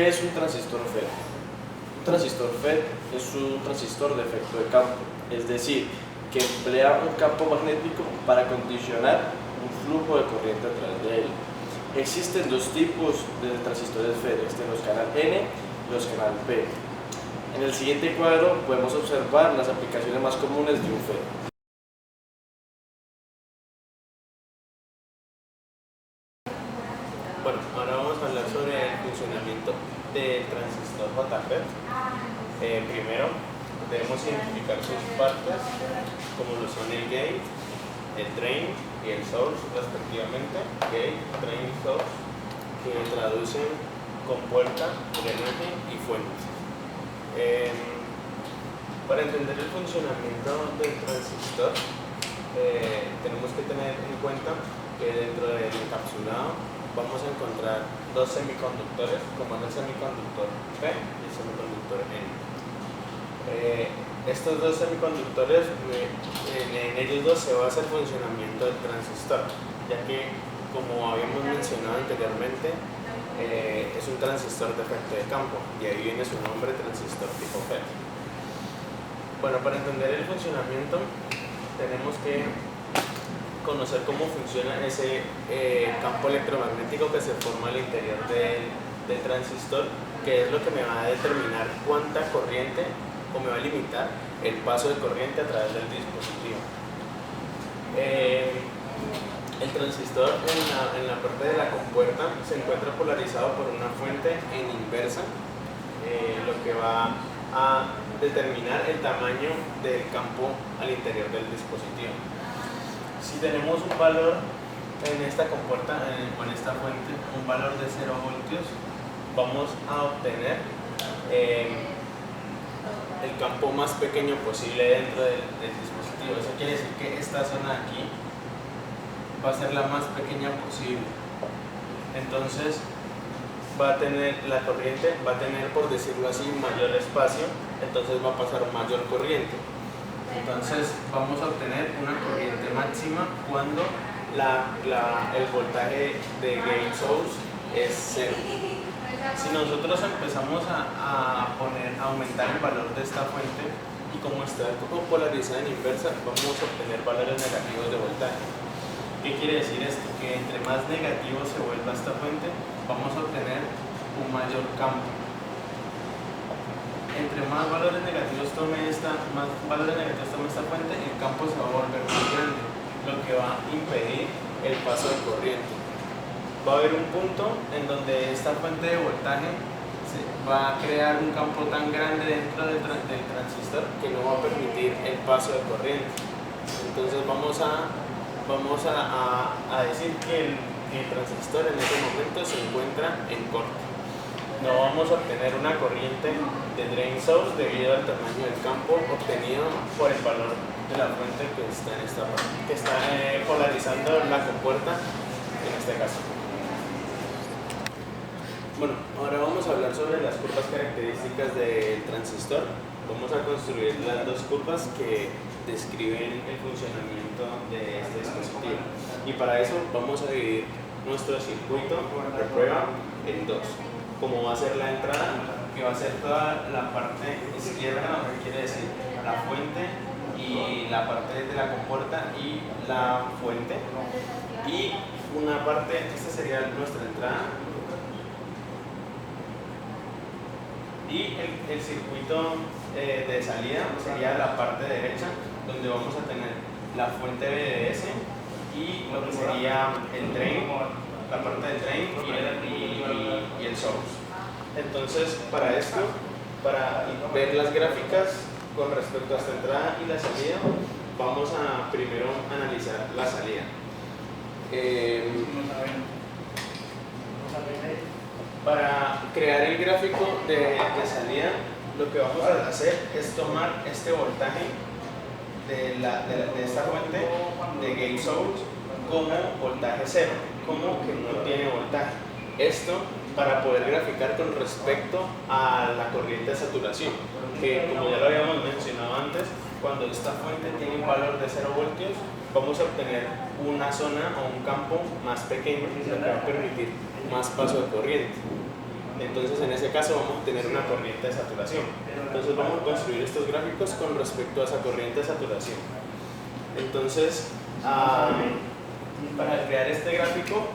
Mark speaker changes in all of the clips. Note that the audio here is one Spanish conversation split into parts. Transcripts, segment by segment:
Speaker 1: ¿Qué es un transistor FET? Un transistor FET es un transistor de efecto de campo, es decir, que emplea un campo magnético para condicionar un flujo de corriente a través de él. Existen dos tipos de transistores FET, los canal N y los canal P. En el siguiente cuadro podemos observar las aplicaciones más comunes de un FET.
Speaker 2: Bueno, ahora vamos a hablar sobre el funcionamiento del transistor JFET. Primero, debemos identificar sus partes, como lo son el gate, el drain y el source, respectivamente. Gate, drain y source, que traducen compuerta, drenaje y fuente. Para entender el funcionamiento del transistor, tenemos que tener en cuenta que dentro del encapsulado vamos a encontrar dos semiconductores, como es el semiconductor P y el semiconductor N. Estos dos semiconductores, en ellos dos se basa el funcionamiento del transistor, ya que, como habíamos mencionado anteriormente, es un transistor de efecto de campo, y ahí viene su nombre, transistor tipo FET. Bueno, para entender el funcionamiento tenemos que conocer cómo funciona ese campo electromagnético que se forma al interior del transistor, que es lo que me va a determinar cuánta corriente, o me va a limitar el paso de corriente a través del dispositivo. El transistor en la parte de la compuerta se encuentra polarizado por una fuente en inversa, lo que va a determinar el tamaño del campo al interior del dispositivo. Si tenemos un valor en esta compuerta, en esta fuente, un valor de 0 voltios, vamos a obtener el campo más pequeño posible dentro del dispositivo. Eso quiere decir que esta zona aquí va a ser la más pequeña posible. Entonces va a tener la corriente, va a tener, por decirlo así, mayor espacio, entonces va a pasar mayor corriente. Entonces vamos a obtener una corriente máxima cuando el voltaje de gate source es 0. Si nosotros empezamos a aumentar el valor de esta fuente, y como está polarizada en inversa, vamos a obtener valores negativos de voltaje. ¿Qué quiere decir esto? Que entre más negativo se vuelva esta fuente, vamos a obtener un mayor campo. Entre más valores negativos tome esta fuente, el campo se va a volver más grande, lo que va a impedir el paso de corriente. Va a haber un punto en donde esta fuente de voltaje va a crear un campo tan grande dentro del transistor que no va a permitir el paso de corriente. Entonces vamos a decir que el transistor en ese momento se encuentra en corte. No vamos a obtener una corriente de drain source debido al tamaño del campo obtenido por el valor de la fuente que está en esta parte, que está polarizando la compuerta en este caso. Bueno, ahora vamos a hablar sobre las curvas características del transistor. Vamos a construir las dos curvas que describen el funcionamiento de este dispositivo. Y para eso vamos a dividir nuestro circuito de prueba en dos. Como va a ser la entrada, que va a ser toda la parte izquierda, que quiere decir la fuente y la parte de la compuerta y la fuente, y una parte, esta sería nuestra entrada, y el circuito de salida sería la parte derecha, donde vamos a tener la fuente BDS y lo que sería el drain, la parte del drain y el source. Entonces, para esto, para ver las gráficas con respecto a esta entrada y la salida, vamos a primero analizar la salida. Para crear el gráfico de salida, lo que vamos a hacer es tomar este voltaje de esta fuente de gate source como voltaje 0, como que no tiene voltaje. Esto para poder graficar con respecto a la corriente de saturación, que como ya lo habíamos mencionado antes, cuando esta fuente tiene un valor de 0 voltios, vamos a obtener una zona o un campo más pequeño, lo que va a permitir más paso de corriente. Entonces en ese caso vamos a tener una corriente de saturación. Entonces vamos a construir estos gráficos con respecto a esa corriente de saturación. Entonces, para crear este gráfico,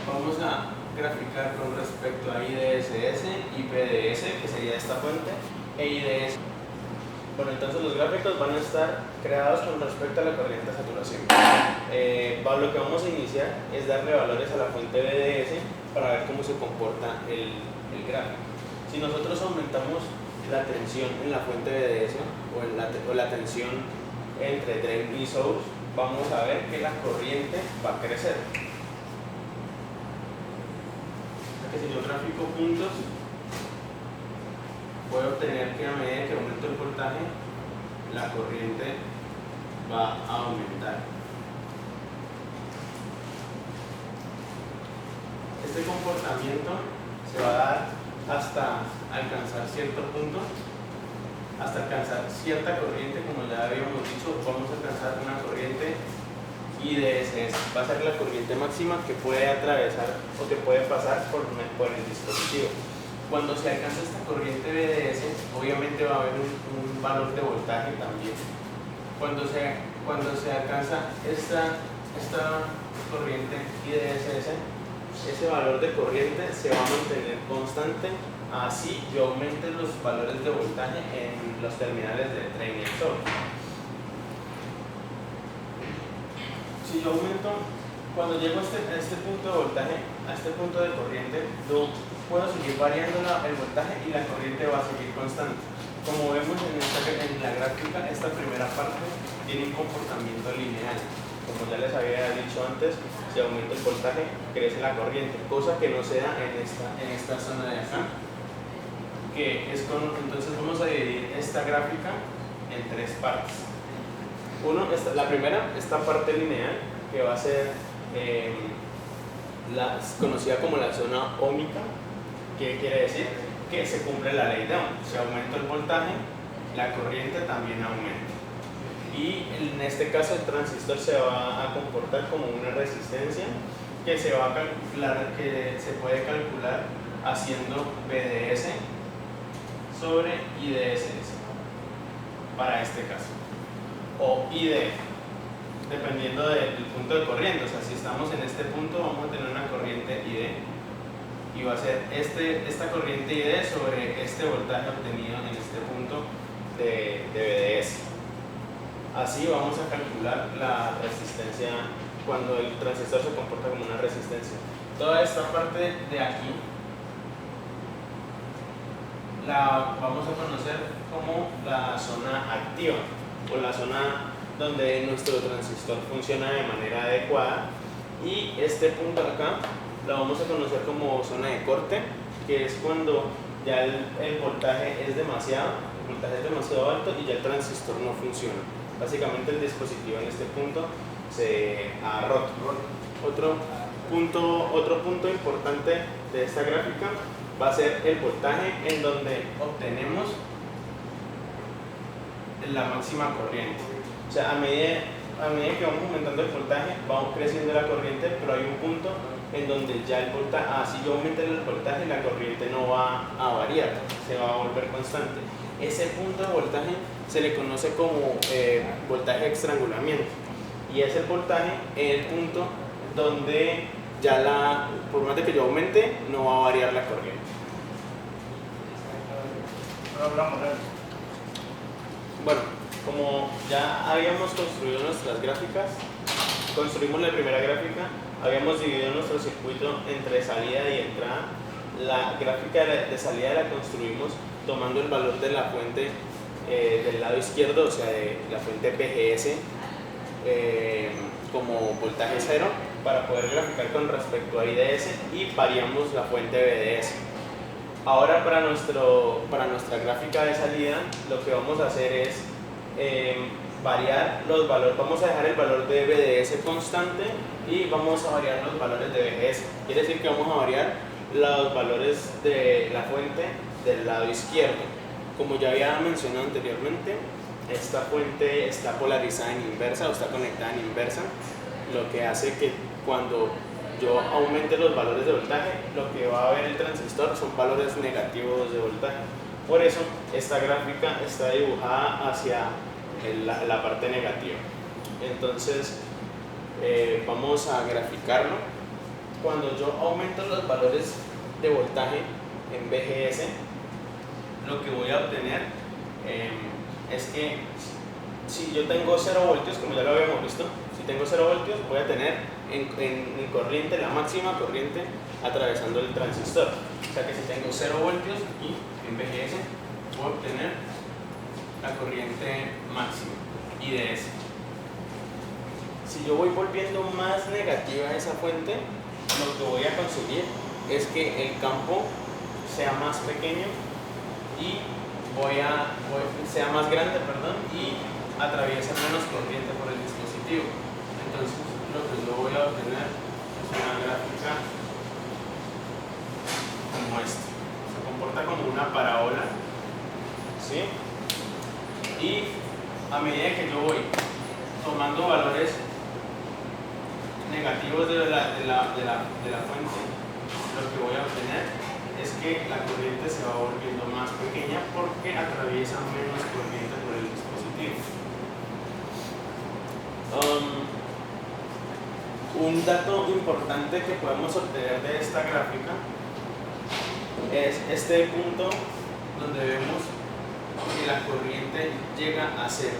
Speaker 2: vamos a graficar con respecto a IDSS y PDS, que sería esta fuente, e IDS. Bueno, entonces los gráficos van a estar creados con respecto a la corriente de saturación. Lo que vamos a iniciar es darle valores a la fuente BDS para ver cómo se comporta el gráfico. Si nosotros aumentamos la tensión en la fuente BDS o la tensión entre drain y source, vamos a ver que la corriente va a crecer. Si yo grafico puntos, puedo obtener que a medida que aumento el voltaje, la corriente va a aumentar. Este comportamiento se va a dar hasta alcanzar cierto punto, hasta alcanzar cierta corriente, como ya habíamos dicho, vamos a alcanzar una corriente IDSS. Va a ser la corriente máxima que puede atravesar o que puede pasar por el dispositivo. Cuando se alcanza esta corriente BDS, obviamente va a haber un valor de voltaje también. Cuando se alcanza esta corriente IDSS, ese valor de corriente se va a mantener constante, así yo aumente los valores de voltaje en los terminales de drain y source. Si yo aumento, cuando llego a este punto de voltaje, a este punto de corriente, yo puedo seguir variando el voltaje y la corriente va a seguir constante. Como vemos en la gráfica, esta primera parte tiene un comportamiento lineal. Como ya les había dicho antes, si aumenta el voltaje, crece la corriente, cosa que no se da en esta zona de acá. Entonces vamos a dividir esta gráfica en tres partes. La primera, esta parte lineal, que va a ser conocida como la zona óhmica, que quiere decir que se cumple la ley de Ohm. Si aumenta el voltaje, la corriente también aumenta. Y en este caso el transistor se va a comportar como una resistencia que se va a calcular, que se puede calcular haciendo BDS sobre IDSS para este caso, o ID, dependiendo del punto de corriente. O sea, si estamos en este punto, vamos a tener una corriente ID y va a ser esta corriente ID sobre este voltaje obtenido en este punto de BDS. Así vamos a calcular la resistencia cuando el transistor se comporta como una resistencia. Toda esta parte de aquí la vamos a conocer como la zona activa, o la zona donde nuestro transistor funciona de manera adecuada, y este punto acá lo vamos a conocer como zona de corte, que es cuando ya el voltaje es demasiado alto y ya el transistor no funciona. Básicamente el dispositivo en este punto se ha roto. Otro punto importante de esta gráfica va a ser el voltaje, en donde obtenemos la máxima corriente. O sea, a medida que vamos aumentando el voltaje, vamos creciendo la corriente, pero hay un punto en donde ya el voltaje, si yo aumento el voltaje, la corriente no va a variar, se va a volver constante. Ese punto de voltaje se le conoce como voltaje de estrangulamiento, y es el voltaje en el punto donde ya por más de que yo aumente, no va a variar la corriente. Bueno, como ya habíamos construido nuestras gráficas, construimos la primera gráfica, habíamos dividido nuestro circuito entre salida y entrada. La gráfica de salida la construimos tomando el valor de la fuente del lado izquierdo, o sea, de la fuente PGS, como voltaje cero, para poder graficar con respecto a IDS, y variamos la fuente BDS. Ahora para nuestra gráfica de salida, lo que vamos a hacer es variar los valores. Vamos a dejar el valor de BDS constante y vamos a variar los valores de BGS. Quiere decir que vamos a variar los valores de la fuente del lado izquierdo. Como ya había mencionado anteriormente, esta fuente está polarizada en inversa, o está conectada en inversa, lo que hace que cuando yo aumente los valores de voltaje, lo que va a ver el transistor son valores negativos de voltaje. Por eso esta gráfica está dibujada hacia la parte negativa. Entonces vamos a graficarlo. Cuando yo aumento los valores de voltaje en VGS, lo que voy a obtener es que si yo tengo 0 voltios, como ya lo habíamos visto, si tengo 0 voltios voy a tener en corriente, la máxima corriente atravesando el transistor. O sea que si tengo 0 voltios aquí en VGS, voy a obtener la corriente máxima, IDS. Si yo voy volviendo más negativa esa fuente, lo que voy a conseguir es que el campo sea más pequeño y sea más grande, perdón, y atraviese menos corriente por el dispositivo. Entonces lo que yo voy a obtener es una gráfica como esta. Se comporta como una parábola, ¿sí? Y a medida que yo voy tomando valores negativos de la fuente, lo que voy a obtener es que la corriente se va volviendo más pequeña porque atraviesa menos corriente por el dispositivo. Un dato importante que podemos obtener de esta gráfica es este punto donde vemos que la corriente llega a 0.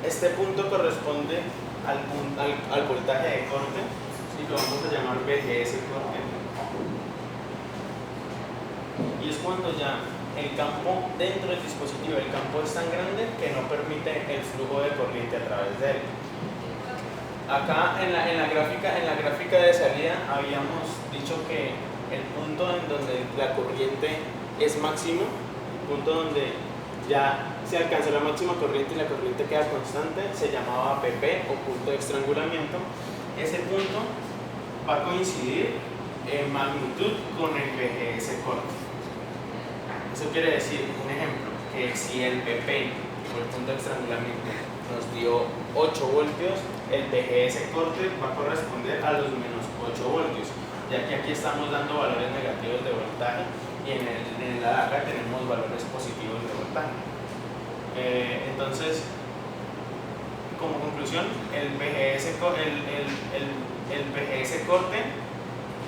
Speaker 2: Este punto corresponde al voltaje de corte, ¿sí? Lo vamos a llamar VGS corte. Y es cuando ya el campo dentro del dispositivo, el campo es tan grande que no permite el flujo de corriente a través de él. Acá en la gráfica de salida habíamos dicho que el punto en donde la corriente es máximo, el punto donde ya se alcanza la máxima corriente y la corriente queda constante, se llamaba PP o punto de estrangulamiento. Ese punto va a coincidir en magnitud con el VGS corte. Eso quiere decir, un ejemplo, que si el PP o el punto de estrangulamiento nos dio 8 voltios, el VGS corte va a corresponder a los menos 8 voltios, ya que aquí estamos dando valores negativos de voltaje y en la acá tenemos valores positivos de voltaje. Entonces, como conclusión, el VGS corte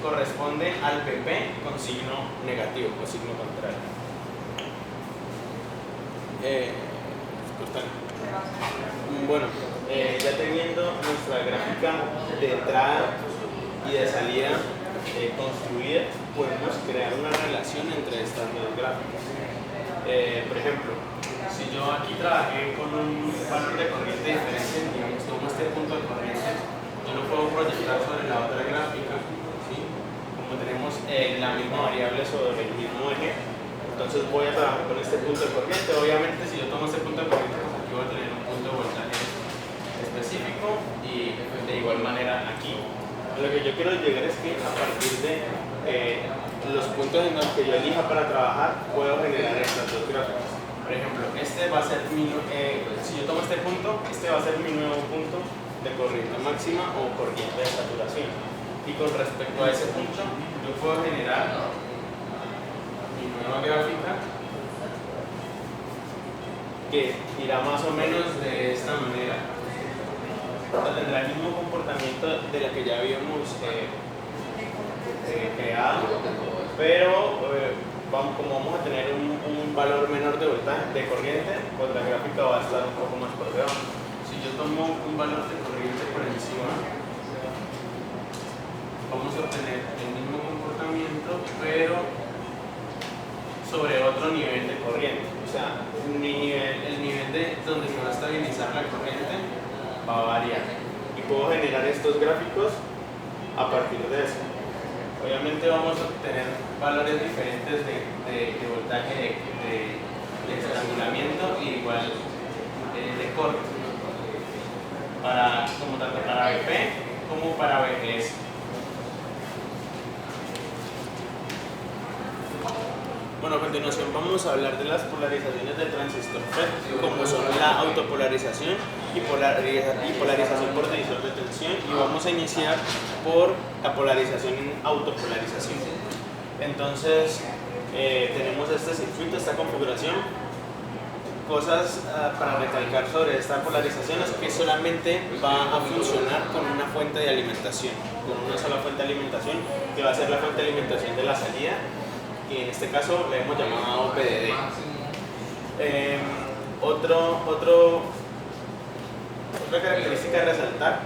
Speaker 2: corresponde al PP con signo negativo o signo contrario. Bueno, ya teniendo nuestra gráfica de entrada y de salida construida, podemos crear una relación entre estas dos gráficas. Por ejemplo, si yo aquí trabajé con un valor de corriente diferente, digamos, tomo este punto de corriente, yo lo puedo proyectar sobre la otra gráfica, ¿sí? Como tenemos la misma variable sobre el mismo eje, entonces voy a trabajar con este punto de corriente. Obviamente, si yo tomo este punto de corriente, pues aquí voy a tener un punto de voltaje específico y de igual manera aquí. A lo que yo quiero llegar es que a partir de los puntos en los que yo elija para trabajar, puedo generar estas dos gráficas. Por ejemplo, este va a ser si yo tomo este punto, este va a ser mi nuevo punto de corriente máxima o corriente de saturación. Y con respecto a ese punto, yo puedo generar mi nueva gráfica que irá más o menos de esta manera. Tendrá el mismo comportamiento de la que ya habíamos creado, pero como vamos a tener un valor menor de voltaje, de corriente, pues la gráfica va a estar un poco más por debajo. Si yo tomo un valor de corriente por encima, vamos a obtener el mismo comportamiento, pero sobre otro nivel de corriente. O sea, el nivel de donde se va a estabilizar la corriente va a variar. Y puedo generar estos gráficos a partir de eso. Obviamente vamos a obtener valores diferentes de voltaje de estrangulamiento y igual de corte, tanto para BP como para BGS. Bueno, a continuación vamos a hablar de las polarizaciones del transistor FET, como son la autopolarización y polarización por divisor de tensión, y vamos a iniciar por la polarización en autopolarización. Entonces, tenemos este circuito, esta configuración. Cosas para recalcar sobre esta polarización es que solamente va a funcionar con una fuente de alimentación, con una sola fuente de alimentación, que va a ser la fuente de alimentación de la salida, y en este caso le hemos llamado PDD. Otra característica a resaltar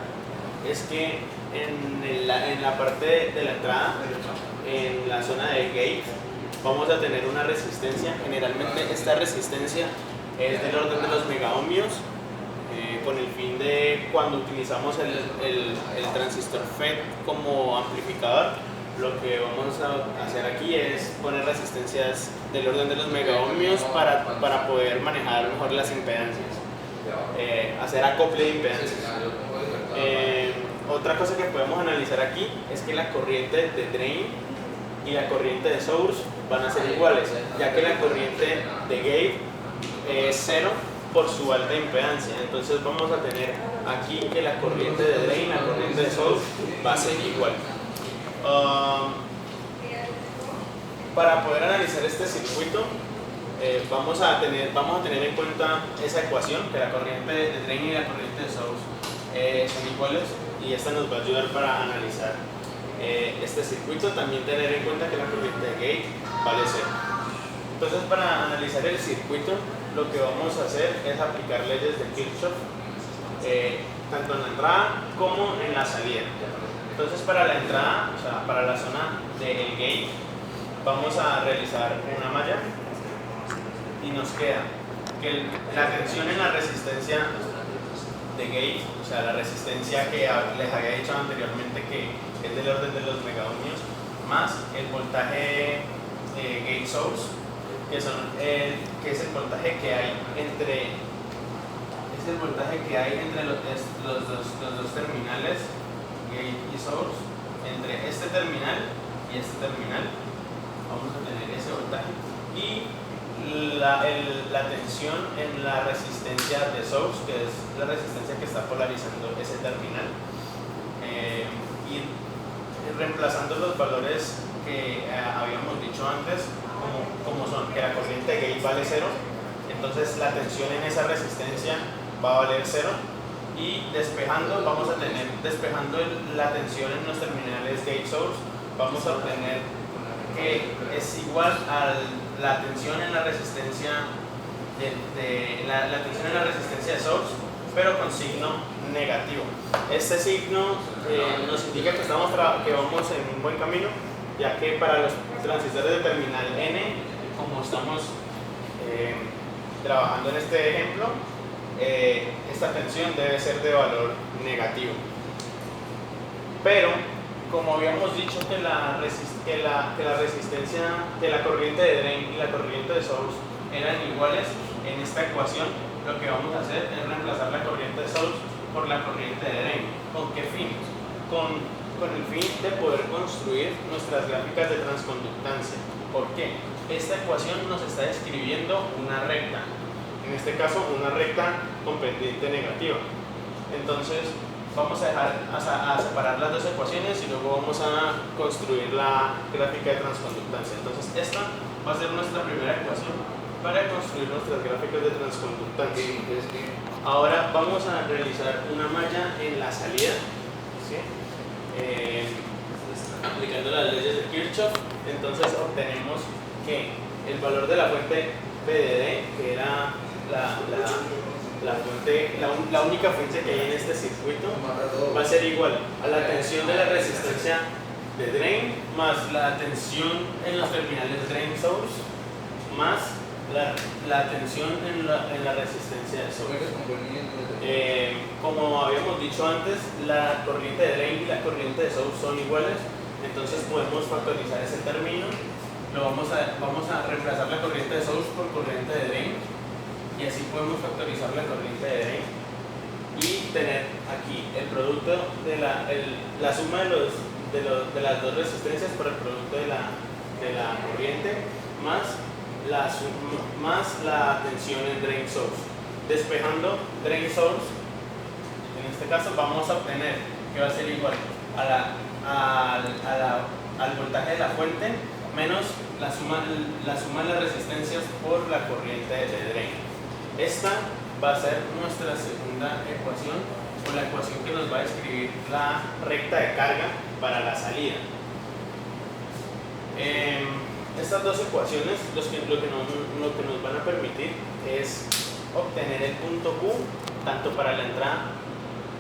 Speaker 2: es que en la parte de la entrada, en la zona de gate, vamos a tener una resistencia. Generalmente esta resistencia es del orden de los megaohmios, con el fin de, cuando utilizamos el transistor FET como amplificador, lo que vamos a hacer aquí es poner resistencias del orden de los megaohmios para poder manejar mejor las impedancias, hacer acople de impedancias. Otra cosa que podemos analizar aquí es que la corriente de drain y la corriente de source van a ser iguales, ya que la corriente de gate es 0 por su alta impedancia. Entonces vamos a tener aquí que la corriente de drain y la corriente de source va a ser igual. Para poder analizar este circuito, vamos a tener en cuenta esa ecuación, que la corriente de drain y la corriente de source son iguales, y esta nos va a ayudar para analizar este circuito. También tener en cuenta que la corriente de gate vale 0. Entonces, para analizar el circuito, lo que vamos a hacer es aplicar leyes de Kirchhoff, tanto en la entrada como en la salida. Entonces, para la entrada, o sea, para la zona del gate, vamos a realizar una malla y nos queda que la tensión en la resistencia de gate, o sea, la resistencia que les había dicho anteriormente, que es del orden de los megaohmios, más el voltaje gate source, que es el voltaje que hay entre los dos terminales, gate y source. Entre este terminal y este terminal vamos a tener ese voltaje, y la tensión en la resistencia de source, que es la resistencia que está polarizando ese terminal, y reemplazando los valores que habíamos dicho antes, como son que la corriente gate vale 0, entonces la tensión en esa resistencia va a valer 0, y despejando la tensión en los terminales gate source, vamos a obtener que es igual a la tensión en la resistencia la tensión en la resistencia de source, pero con signo negativo. Este signo nos indica que vamos en un buen camino, ya que para los transistores de terminal N, como estamos trabajando en este ejemplo, esta tensión debe ser de valor negativo. Pero como habíamos dicho que la corriente de drain y la corriente de source eran iguales, en esta ecuación lo que vamos a hacer es reemplazar la corriente de source por la corriente de drain. ¿Con qué fin? Con el fin de poder construir nuestras gráficas de transconductancia. ¿Por qué? Esta ecuación nos está describiendo una recta, en este caso una recta con pendiente negativa. Entonces vamos a separar las dos ecuaciones y luego vamos a construir la gráfica de transconductancia. Entonces esta va a ser nuestra primera ecuación para construir nuestras gráficas de transconductancia. Ahora vamos a realizar una malla en la salida, ¿sí? Aplicando las leyes de Kirchhoff. Entonces obtenemos que el valor de la fuente PDD, que era la única fuente que hay en este circuito, va a ser igual a la tensión de la resistencia de drain más la tensión en los terminales drain source más la tensión en la resistencia de source. Como habíamos dicho antes, la corriente de drain y la corriente de source son iguales, entonces podemos factorizar ese término. Vamos a reemplazar la corriente de source por corriente de drain, y así podemos factorizar la corriente de drain y tener aquí el producto de la suma de las dos resistencias por el producto de la corriente, más la tensión en drain source. Despejando drain source, en este caso vamos a obtener que va a ser igual al voltaje de la fuente menos la suma de las resistencias por la corriente de drain. Esta va a ser nuestra segunda ecuación, o la ecuación que nos va a describir la recta de carga para la salida. Estas dos ecuaciones lo que nos van a permitir es obtener el punto Q tanto para la entrada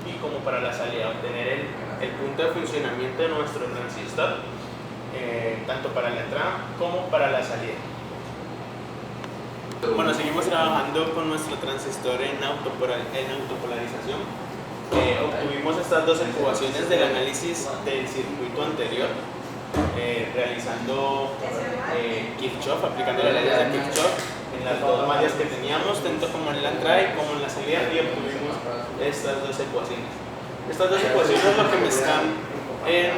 Speaker 2: y como para la salida, obtener el punto de funcionamiento de nuestro transistor tanto para la entrada como para la salida. Bueno, seguimos trabajando con nuestro transistor en autopolarización. Obtuvimos estas dos ecuaciones del análisis del circuito anterior, realizando Kirchhoff, aplicando las leyes de Kirchhoff en las dos mallas que teníamos, tanto como en la entrada y como en la salida, y obtuvimos estas dos ecuaciones. Estas dos ecuaciones lo que me están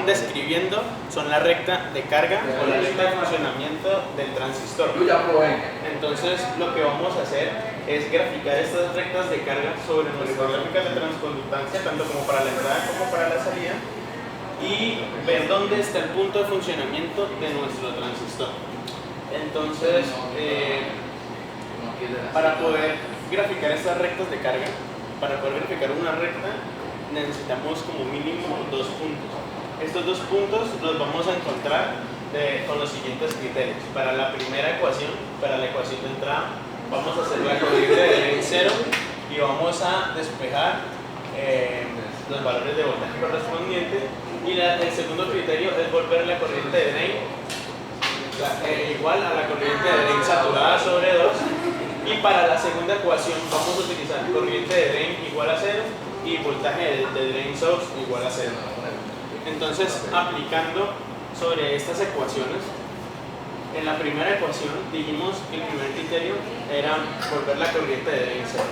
Speaker 2: describiendo son la recta de carga o la recta de funcionamiento del transistor. Entonces lo que vamos a hacer es graficar estas rectas de carga sobre nuestras gráficas de transconductancia, tanto como para la entrada como para la salida, y ver dónde está el punto de funcionamiento de nuestro transistor. Entonces, para poder graficar estas rectas de carga, para poder graficar una recta, necesitamos como mínimo dos puntos. Estos dos puntos los vamos a encontrar con los siguientes criterios. Para la primera ecuación, para la ecuación de entrada, vamos a hacer la corriente de drain 0 y vamos a despejar los valores de voltaje correspondientes. Y el segundo criterio es volver la corriente de drain igual a la corriente de drain saturada sobre 2. Y para la segunda ecuación vamos a utilizar corriente de drain igual a 0 y voltaje de drain source igual a 0. Entonces, aplicando sobre estas ecuaciones, en la primera ecuación dijimos que el primer criterio era volver la corriente de drain 0.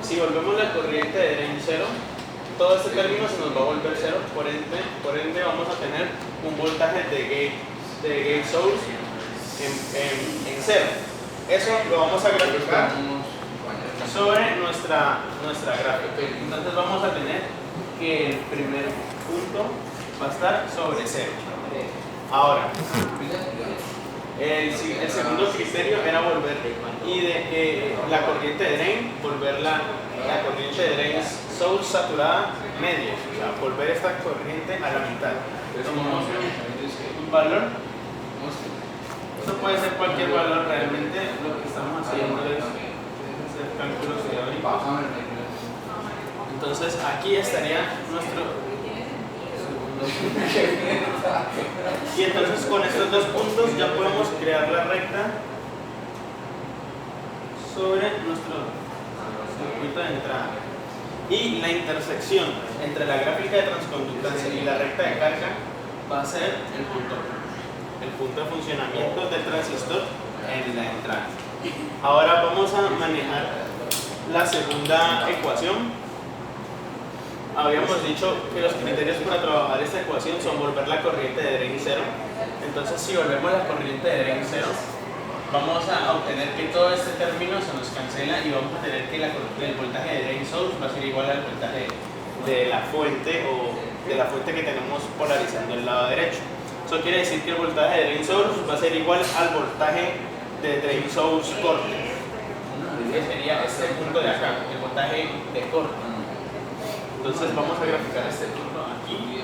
Speaker 2: Si volvemos la corriente de drain 0, todo este término se nos va a volver 0, por ende vamos a tener un voltaje de gate source en 0. Eso lo vamos a graficar sobre nuestra gráfica. Entonces vamos a tener que el primer punto va a estar sobre 0. Ahora, el segundo criterio era volver la corriente de drain, volver la corriente de drain source saturada media, o sea, volver esta corriente a la mitad. Tomamos un valor. Esto puede ser cualquier valor, realmente lo que estamos haciendo es hacer cálculos teóricos. Entonces aquí estaría nuestro y entonces con estos dos puntos ya podemos crear la recta sobre nuestro circuito de entrada. Y la intersección entre la gráfica de transconductancia y la recta de carga va a ser el punto de funcionamiento del transistor en la entrada. Ahora vamos a manejar la segunda ecuación. Habíamos dicho que los criterios para trabajar esta ecuación son volver la corriente de drain 0. Entonces, si volvemos la corriente de drain 0, vamos a obtener que todo este término se nos cancela y vamos a tener que el voltaje de drain source va a ser igual al voltaje de la fuente o de la fuente que tenemos polarizando el lado derecho. Eso quiere decir que el voltaje de drain source va a ser igual al voltaje de drain source corte, que sería este punto de acá, el voltaje de corte. Entonces vamos a graficar este punto aquí.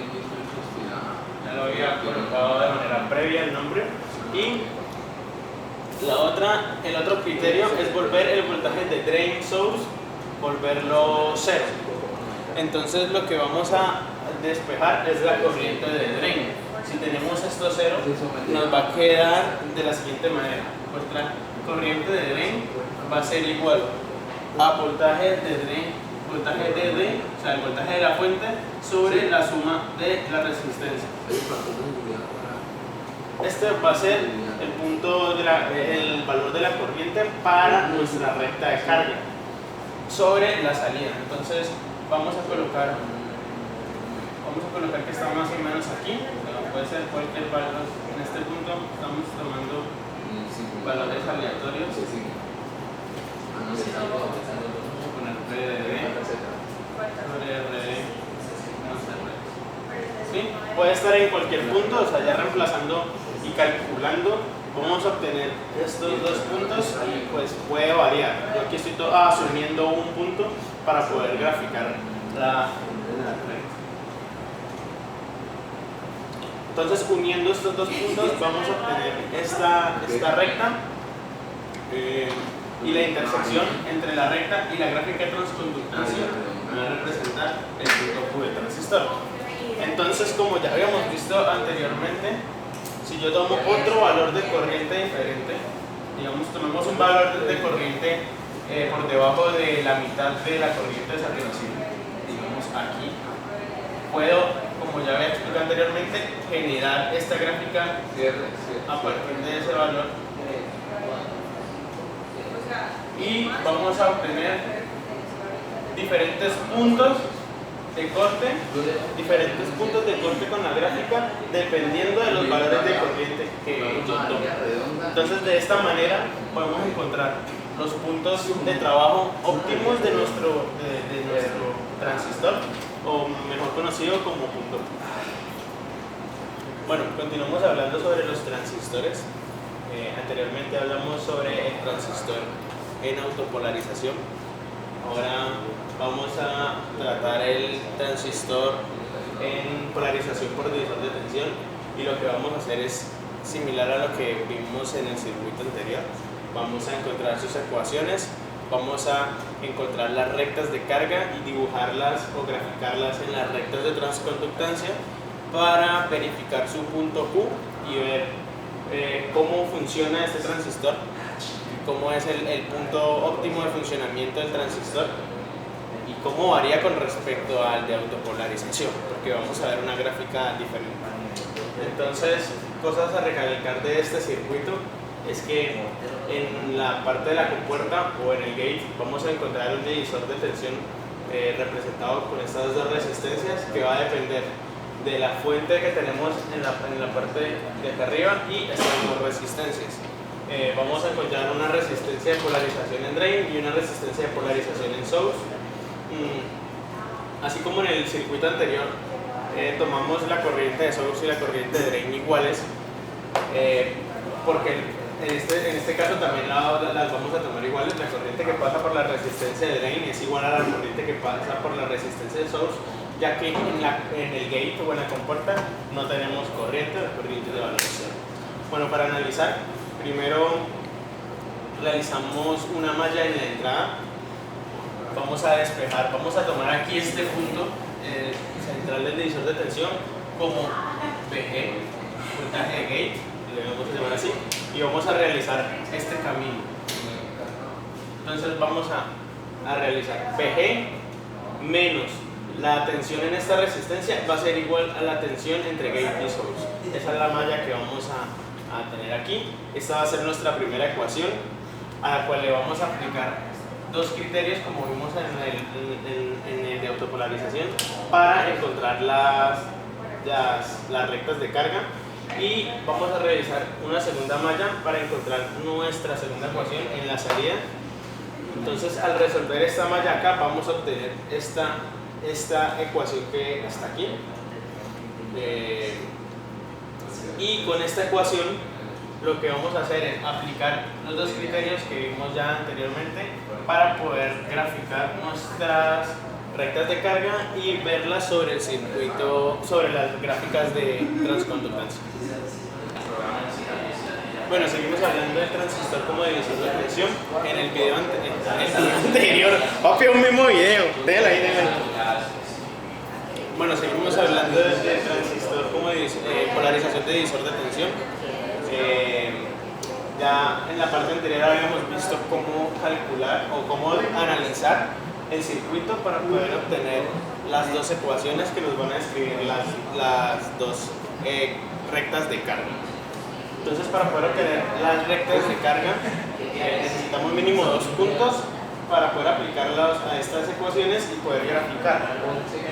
Speaker 2: Ya lo había colocado de manera previa el nombre. Y el otro criterio es volver el voltaje de drain source, volverlo 0. Entonces lo que vamos a despejar es la corriente de drain. Si tenemos esto 0, nos va a quedar de la siguiente manera. Nuestra corriente de drain va a ser igual a voltaje de drain, o sea, el voltaje de la fuente sobre la suma de la resistencia. Este va a ser el valor de la corriente para nuestra recta de carga sobre la salida. Entonces vamos a colocar que está más o menos aquí, puede ser cualquier valor. En este punto estamos tomando Vamos a poner PDD sobre RD menos RD. ¿Sí? Puede estar en cualquier punto, o sea, ya reemplazando y calculando, vamos a obtener estos dos puntos y pues puede variar. Yo aquí estoy asumiendo un punto para poder graficar la recta. Entonces, uniendo estos dos puntos, vamos a obtener esta recta y la intersección entre la recta y la gráfica de transconductancia va a representar el punto Q del transistor. Entonces, como ya habíamos visto anteriormente, si yo tomo otro valor de corriente diferente, digamos, tomemos un valor de corriente por debajo de la mitad de la corriente desarrolladora, digamos aquí, puedo, como ya había explicado anteriormente, generar esta gráfica a partir de ese valor y vamos a obtener diferentes puntos de corte, con la gráfica dependiendo de los valores de corriente que yo tomo. Entonces, de esta manera podemos encontrar los puntos de trabajo óptimos de nuestro transistor, o mejor conocido como punto. Bueno, continuamos hablando sobre los transistores. Anteriormente hablamos sobre el transistor en autopolarización. Ahora vamos a tratar el transistor en polarización por divisor de tensión, y lo que vamos a hacer es similar a lo que vimos en el circuito anterior. Vamos a encontrar sus ecuaciones, vamos a encontrar las rectas de carga y dibujarlas o graficarlas en las rectas de transconductancia para verificar su punto Q y ver cómo funciona este transistor, cómo es el punto óptimo de funcionamiento del transistor y cómo varía con respecto al de autopolarización, porque vamos a ver una gráfica diferente. Entonces, cosas a recalcar de este circuito es que en la parte de la compuerta o en el gate vamos a encontrar un divisor de tensión representado con estas dos resistencias, que va a depender de la fuente que tenemos en la parte de acá arriba y estas dos resistencias. Vamos a encontrar una resistencia de polarización en drain y una resistencia de polarización en source. Así como en el circuito anterior tomamos la corriente de source y la corriente de drain iguales, porque en este caso también las vamos a tomar iguales. La corriente que pasa por la resistencia de drain es igual a la corriente que pasa por la resistencia de source, ya que en el gate o en la compuerta no tenemos corriente, la corriente de valor cero. Bueno, para analizar, primero realizamos una malla en la entrada. Vamos a despejar, vamos a tomar aquí este punto central del divisor de tensión como VG, voltaje de gate, le vamos a llamar así, y vamos a realizar este camino. Entonces vamos a realizar VG menos la tensión en esta resistencia va a ser igual a la tensión entre gate y source. Esa es la malla que vamos a tener aquí. Esta va a ser nuestra primera ecuación, a la cual le vamos a aplicar dos criterios, como vimos en el de autopolarización, para encontrar las rectas de carga, y vamos a realizar una segunda malla para encontrar nuestra segunda ecuación en la salida. Entonces, al resolver esta malla acá, vamos a obtener esta ecuación que está aquí, y con esta ecuación lo que vamos a hacer es aplicar los dos criterios que vimos ya anteriormente para poder graficar nuestras rectas de carga y verlas sobre el circuito, sobre las gráficas de transconductancia. Bueno, seguimos hablando del transistor como divisor de tensión. En el video anterior, papi, un mismo video, déjala ahí, déjala. Bueno, seguimos hablando del transistor como polarización de divisor de tensión. Ya en la parte anterior habíamos visto cómo calcular o cómo analizar el circuito para poder obtener las dos ecuaciones que nos van a describir las dos rectas de carga. Entonces, para poder obtener las rectas de carga necesitamos mínimo dos puntos para poder aplicarlas a estas ecuaciones y poder graficar.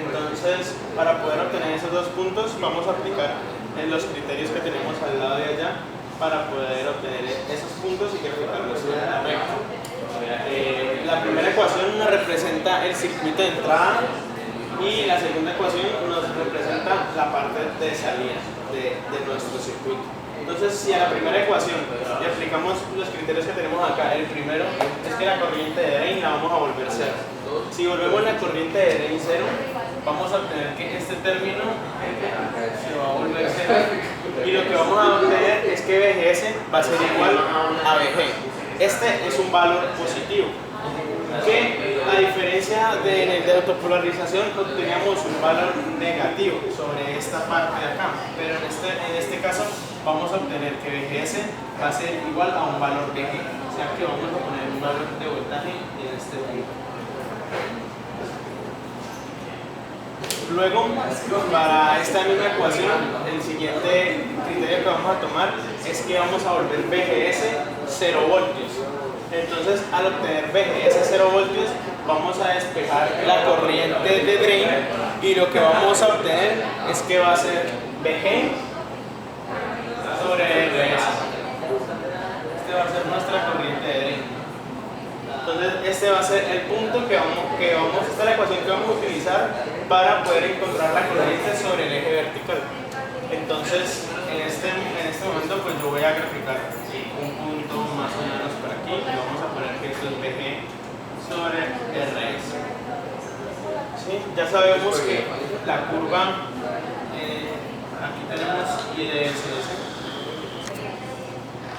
Speaker 2: Entonces, para poder obtener esos dos puntos, vamos a aplicar los criterios que tenemos al lado de allá para poder obtener esos puntos y graficarlos en la recta. La ecuación nos representa el circuito de entrada y la segunda ecuación nos representa la parte de salida de nuestro circuito. Entonces, si a la primera ecuación le aplicamos los criterios que tenemos acá, el primero es que la corriente de drain la vamos a volver cero. Si volvemos la corriente de drain cero, vamos a obtener que este término se va a volver cero. Y lo que vamos a obtener es que VGS va a ser igual a VG. Este es un valor positivo. Que a diferencia de autopolarización obteníamos un valor negativo sobre esta parte de acá, pero en este caso vamos a obtener que VGS va a ser igual a un valor VG, o sea que vamos a poner un valor de voltaje en este punto. Luego, para esta misma ecuación, el siguiente criterio que vamos a tomar es que vamos a volver VGS 0 voltios. Entonces, al obtener VGS 0 voltios, vamos a despejar la corriente de drain y lo que vamos a obtener es que va a ser VG sobre RS. Este va a ser nuestra corriente de drain. Entonces, este va a ser el punto esta es la ecuación que vamos a utilizar para poder encontrar la corriente sobre el eje vertical. Entonces, en este momento, pues yo voy a graficar un punto más o menos por aquí y vamos a poner que esto es VG sobre RS. ¿Sí? Ya sabemos que la curva, aquí tenemos IDSS.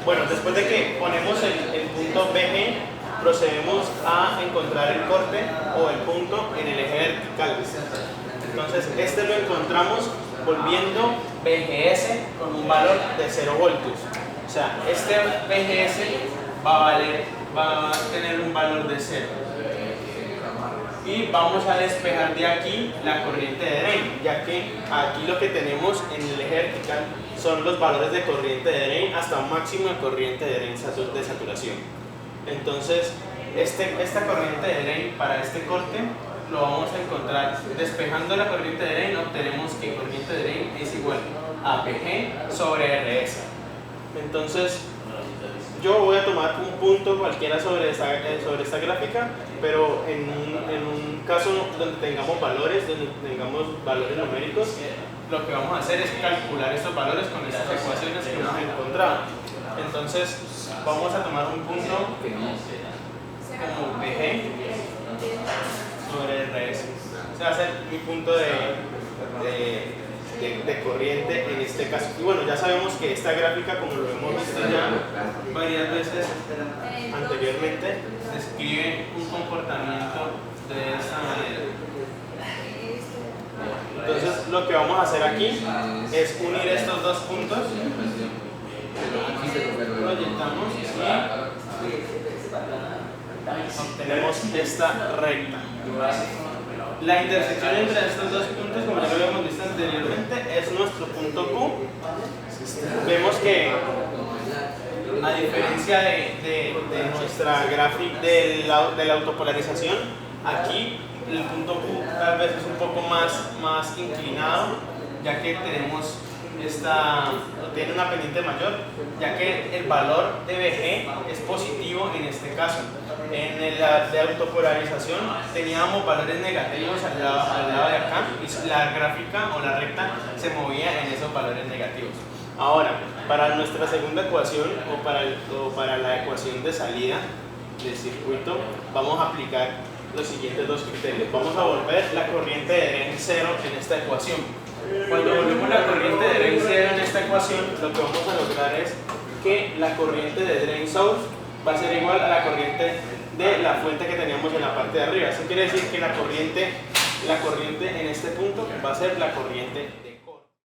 Speaker 2: Bueno, después de que ponemos el punto VG, procedemos a encontrar el corte o el punto en el eje vertical. Entonces, este lo encontramos volviendo VGS con un valor de 0 voltios. O sea, este VGS va a tener un valor de 0. Y vamos a despejar de aquí la corriente de drain, ya que aquí lo que tenemos en el eje vertical son los valores de corriente de drain hasta un máximo de corriente de drain de saturación. Entonces, esta corriente de drain para este corte lo vamos a encontrar despejando la corriente de drain, obtenemos que corriente de drain es igual a VG sobre RS. Entonces, yo voy a tomar un punto cualquiera sobre esta gráfica, pero en un caso donde tengamos valores numéricos, lo que vamos a hacer es calcular estos valores con estas ecuaciones que hemos encontrado. Entonces, vamos a tomar un punto como VG sobre RS. Ese va a ser mi punto de corriente en este caso. Y bueno, ya sabemos que esta gráfica, como lo hemos visto ya varias veces anteriormente, describe un comportamiento de esta manera. Entonces, lo que vamos a hacer aquí es unir estos dos puntos. Proyectamos y obtenemos esta recta. La intersección entre estos dos puntos, como ya lo habíamos visto anteriormente, es nuestro punto Q. Vemos que, a diferencia de nuestra gráfica de la autopolarización, aquí el punto Q tal vez es un poco más inclinado, ya que tiene una pendiente mayor, ya que el valor de VG es positivo en este caso. En la de autopolarización teníamos valores negativos al lado de acá y la gráfica o la recta se movía en esos valores negativos. Ahora, para nuestra segunda ecuación o para la ecuación de salida del circuito, vamos a aplicar los siguientes dos criterios. Vamos a volver la corriente de drain 0 en esta ecuación. Cuando volvemos la corriente de drain 0 en esta ecuación, lo que vamos a lograr es que la corriente de drain source va a ser igual a la corriente de la fuente que teníamos en la parte de arriba. Eso quiere decir que la corriente en este punto va a ser la corriente